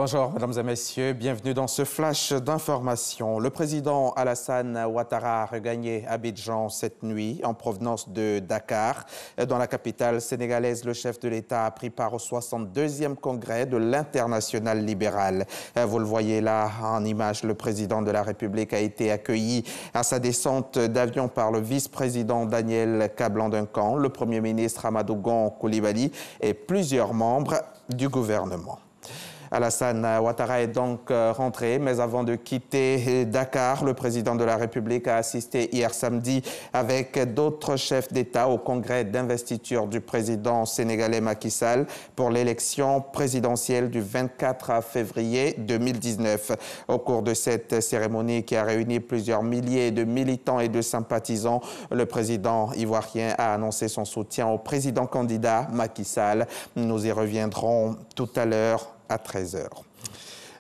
Bonjour, mesdames et messieurs. Bienvenue dans ce flash d'information. Le président Alassane Ouattara a regagné Abidjan cette nuit en provenance de Dakar. Dans la capitale sénégalaise, le chef de l'État a pris part au 62e congrès de l'Internationale libérale. Vous le voyez là en image, le président de la République a été accueilli à sa descente d'avion par le vice-président Daniel Kablan-Duncan, le premier ministre Amadou Gon Coulibaly et plusieurs membres du gouvernement. Alassane Ouattara est donc rentré, mais avant de quitter Dakar, le président de la République a assisté hier samedi avec d'autres chefs d'État au congrès d'investiture du président sénégalais Macky Sall pour l'élection présidentielle du 24 février 2019. Au cours de cette cérémonie qui a réuni plusieurs milliers de militants et de sympathisants, le président ivoirien a annoncé son soutien au président candidat Macky Sall. Nous y reviendrons tout à l'heure à 13h.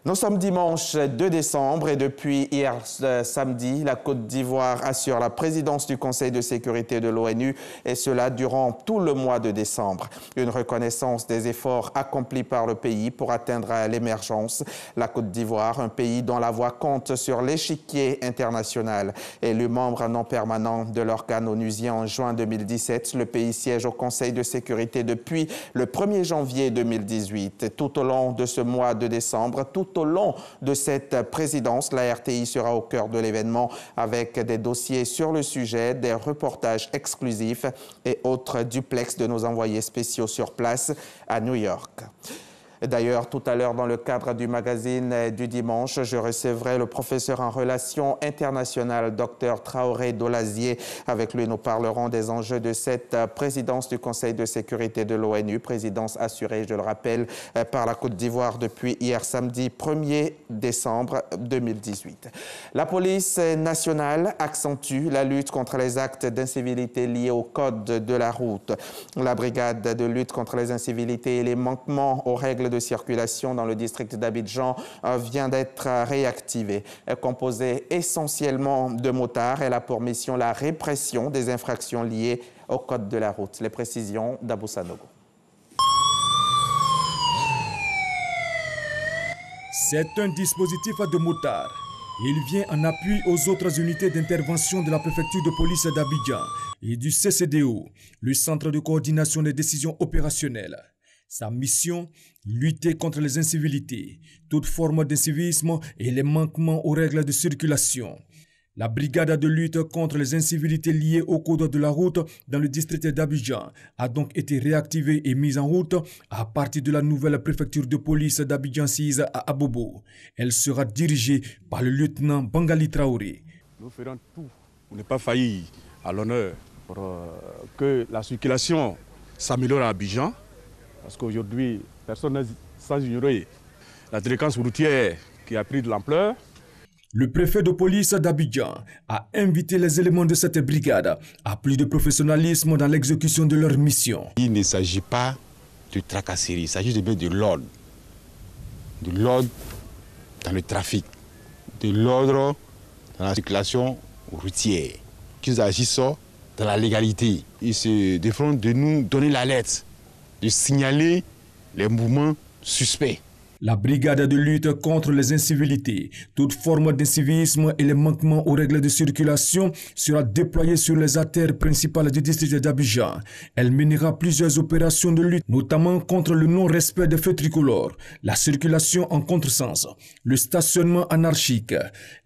Nous sommes dimanche 2 décembre et depuis hier samedi, la Côte d'Ivoire assure la présidence du Conseil de sécurité de l'ONU et cela durant tout le mois de décembre. Une reconnaissance des efforts accomplis par le pays pour atteindre l'émergence. La Côte d'Ivoire, un pays dont la voix compte sur l'échiquier international. Élu membre non permanent de l'organe onusien en juin 2017, le pays siège au Conseil de sécurité depuis le 1er janvier 2018. Tout au long de ce mois de décembre, tout au long de cette présidence, la RTI sera au cœur de l'événement avec des dossiers sur le sujet, des reportages exclusifs et autres duplex de nos envoyés spéciaux sur place à New York. D'ailleurs, tout à l'heure, dans le cadre du magazine du dimanche, je recevrai le professeur en relations internationales, Dr Traoré Dolazié. Avec lui, nous parlerons des enjeux de cette présidence du Conseil de sécurité de l'ONU, présidence assurée, je le rappelle, par la Côte d'Ivoire depuis hier samedi 1er décembre 2018. La police nationale accentue la lutte contre les actes d'incivilité liés au code de la route. La brigade de lutte contre les incivilités et les manquements aux règles de circulation dans le district d'Abidjan vient d'être réactivée. Composée essentiellement de motards, elle a pour mission la répression des infractions liées au code de la route. Les précisions d'Abou Sanogo. C'est un dispositif de motards. Il vient en appui aux autres unités d'intervention de la préfecture de police d'Abidjan et du CCDO, le Centre de coordination des décisions opérationnelles. Sa mission, lutter contre les incivilités, toute forme d'incivisme et les manquements aux règles de circulation. La brigade de lutte contre les incivilités liées au code de la route dans le district d'Abidjan a donc été réactivée et mise en route à partir de la nouvelle préfecture de police d'Abidjan 6 à Abobo. Elle sera dirigée par le lieutenant Bangali Traoré. Nous ferons tout pour ne pas faillir à l'honneur, pour que la circulation s'améliore à Abidjan. Parce qu'aujourd'hui, personne n'est sans ignorer la délinquance routière qui a pris de l'ampleur. Le préfet de police d'Abidjan a invité les éléments de cette brigade à plus de professionnalisme dans l'exécution de leur mission. Il ne s'agit pas de tracasserie, il s'agit de mettre de l'ordre. De l'ordre dans le trafic, de l'ordre dans la circulation routière. Qu'ils agissent dans la légalité. Ils se défendent de nous donner l'alerte, de signaler les mouvements suspects. La brigade de lutte contre les incivilités, toute forme d'incivisme et les manquements aux règles de circulation sera déployée sur les artères principales du district d'Abidjan. Elle mènera plusieurs opérations de lutte, notamment contre le non-respect des feux tricolores, la circulation en contresens, le stationnement anarchique,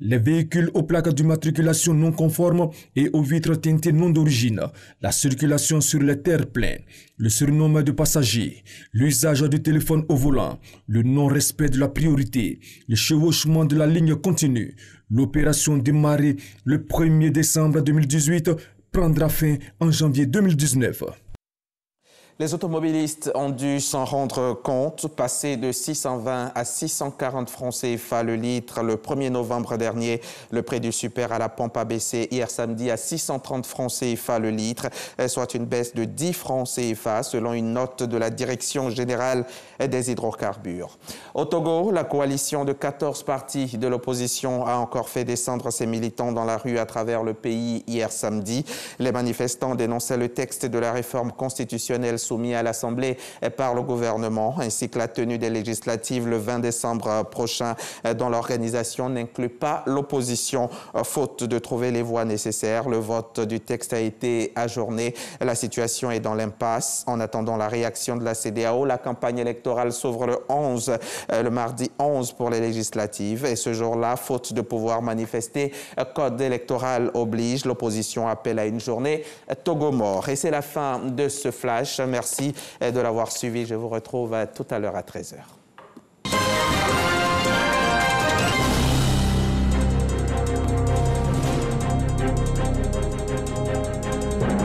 les véhicules aux plaques d'immatriculation non conformes et aux vitres teintées non d'origine, la circulation sur les terre-pleins, le surnombre de passagers, l'usage du téléphone au volant, le non-respect de la priorité, le chevauchement de la ligne continue. L'opération démarrée le 1er décembre 2018 prendra fin en janvier 2019. Les automobilistes ont dû s'en rendre compte, passer de 620 à 640 francs CFA le litre le 1er novembre dernier. Le prix du super à la pompe a baissé hier samedi à 630 francs CFA le litre, soit une baisse de 10 francs CFA selon une note de la Direction générale des hydrocarbures. Au Togo, la coalition de 14 partis de l'opposition a encore fait descendre ses militants dans la rue à travers le pays hier samedi. Les manifestants dénonçaient le texte de la réforme constitutionnelle soumis à l'Assemblée par le gouvernement, ainsi que la tenue des législatives le 20 décembre prochain, dont l'organisation n'inclut pas l'opposition. Faute de trouver les voix nécessaires, le vote du texte a été ajourné. La situation est dans l'impasse. En attendant la réaction de la CEDEAO, la campagne électorale s'ouvre le mardi 11 pour les législatives. Et ce jour-là, faute de pouvoir manifester, code électoral oblige, l'opposition appelle à une journée Togo mort. Et c'est la fin de ce flash. Merci de l'avoir suivi. Je vous retrouve tout à l'heure à 13h.